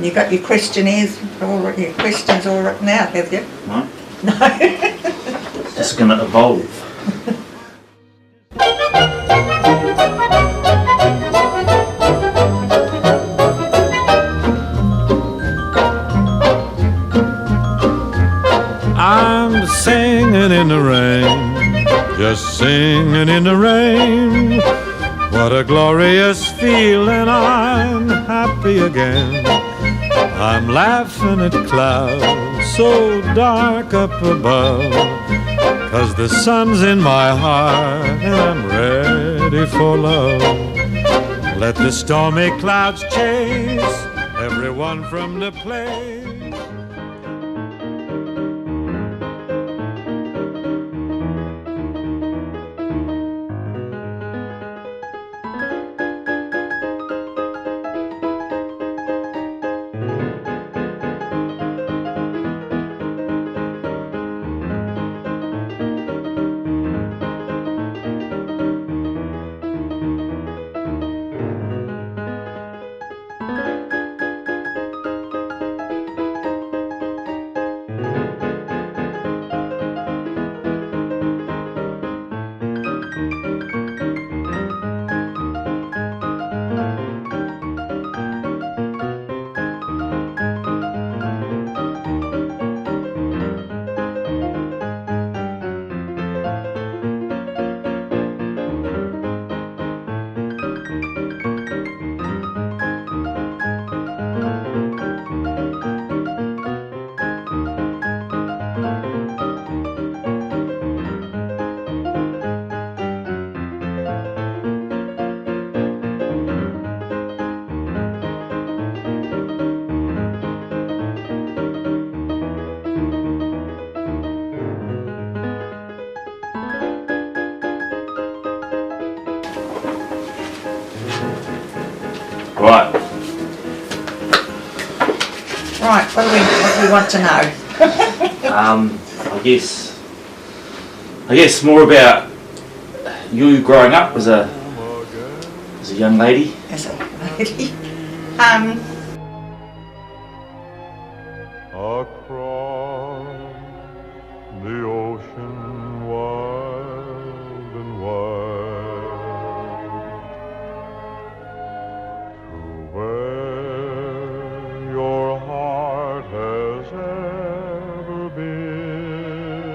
You got your questionnaires, your questions all written out, have you? No. No. It's just going to evolve. I'm singing in the rain, just singing in the rain. What a glorious feeling, I'm happy again. I'm laughing at clouds so dark up above, 'cause the sun's in my heart and I'm ready for love. Let the stormy clouds chase everyone from the place. Right. Right, what do we want to know? I guess more about you growing up as a young lady. As a lady. Across the ocean wild and wide, to where your heart has ever been,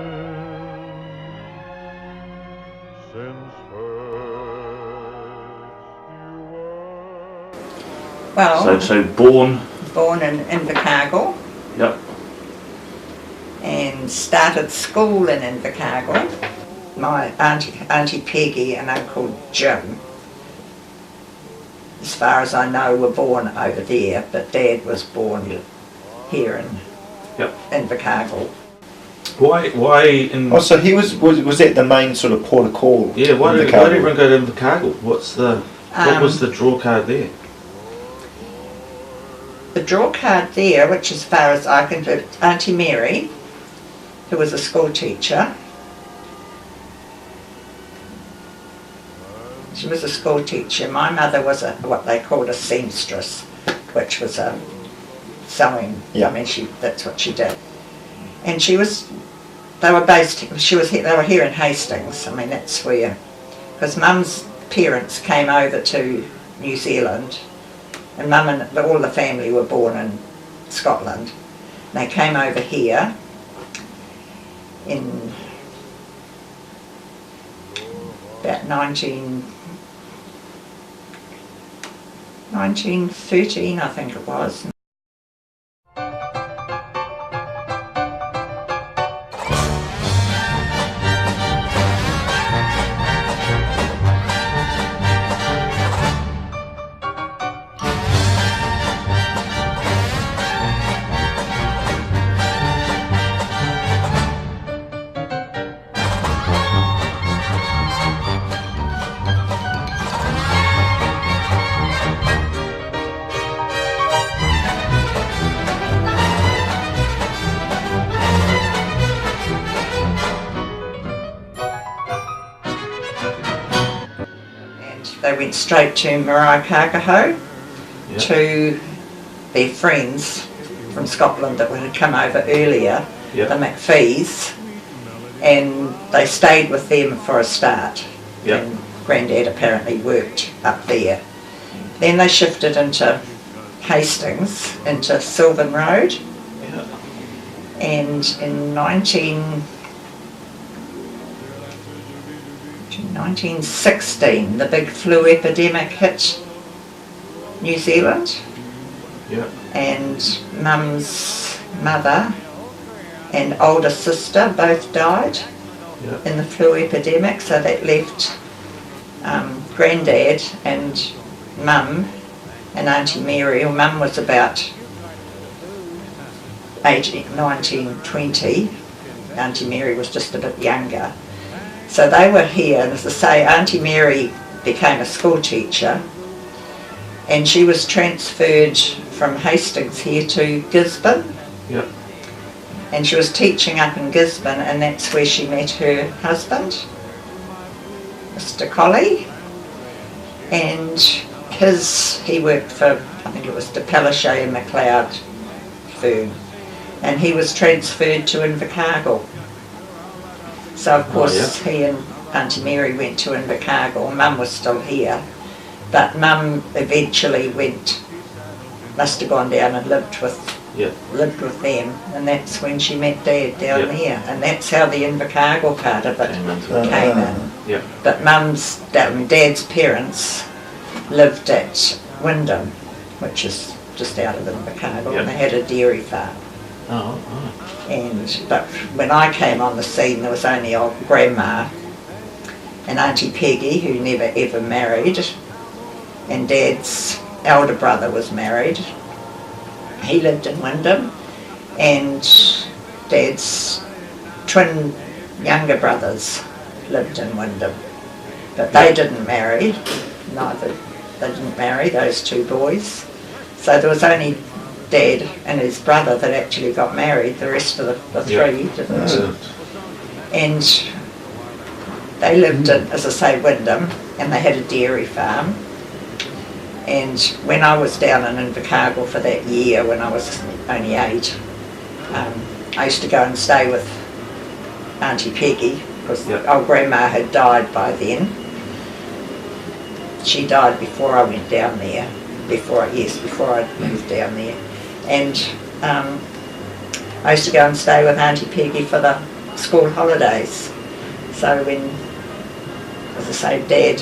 since first you were. Well, So born. born in Invercargill Yep. and started school in Invercargill. My Auntie Peggy and Uncle Jim, as far as I know, were born over there, but Dad was born here in Invercargill. Why in? Oh, so he was that the main sort of port of call? Yeah. Why did everyone go to Invercargill? What was the draw card there? The draw card there, which as far as I can do, Auntie Mary, who was a school teacher. She was a school teacher. My mother was what they called a seamstress, which was a sewing. Yeah. I mean, that's what she did. And they were here in Hastings. I mean, that's where, because Mum's parents came over to New Zealand, and Mum and all the family were born in Scotland. They came over here in about 1913, I think it was. They went straight to Marae Kākaho to their friends from Scotland that had come over earlier, Yep. the McPhees, and they stayed with them for a start. Yep. And Grandad apparently worked up there. Then they shifted into Hastings, into Sylvan Road, Yeah. and in 1916 the big flu epidemic hit New Zealand, Yeah. and Mum's mother and older sister both died Yeah. in the flu epidemic, so that left Grandad and Mum and Auntie Mary. Well, Mum was about 19, 20. Auntie Mary was just a bit younger. So they were here, and as I say, Auntie Mary became a school teacher, and she was transferred from Hastings here to Gisborne, Yeah. and she was teaching up in Gisborne, and that's where she met her husband, Mr. Colley, and he worked for, I think it was De Palaszczuk and McLeod firm, and he was transferred to Invercargill. So of course he and Auntie Mary went to Invercargill. Mum was still here, but Mum eventually must have gone down and lived with them, and that's when she met Dad down there, and that's how the Invercargill part of it came in. Yeah. But Dad's parents lived at Wyndham, which is just out of Invercargill, and they had a dairy farm. Oh, But when I came on the scene, there was only old Grandma and Auntie Peggy, who never ever married, and Dad's elder brother was married. He lived in Wyndham, and Dad's twin younger brothers lived in Wyndham, but they didn't marry. They didn't marry, those two boys. So there was only Dad and his brother that actually got married. The rest of the three didn't. And they lived in, as I say, Wyndham, and they had a dairy farm. And when I was down in Invercargill for that year, when I was only 8, I used to go and stay with Auntie Peggy, because old Grandma had died by then. She died before I went down there, before I moved down there. And I used to go and stay with Auntie Peggy for the school holidays. So when, as I say, Dad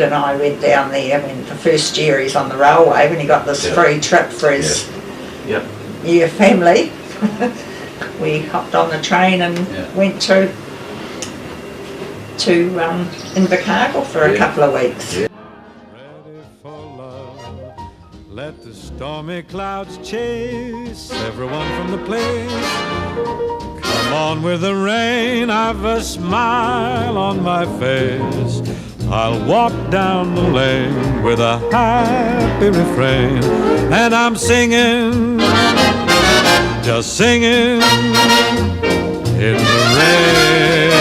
and I went down there when the first year he's on the railway, when he got this free trip for his year family. We hopped on the train and went to Invercargill for a couple of weeks. Ready for love. Let the stormy clouds chase everyone from the place. Come on with the rain, I've a smile on my face. I'll walk down the lane with a happy refrain, and I'm singing, just singing in the rain.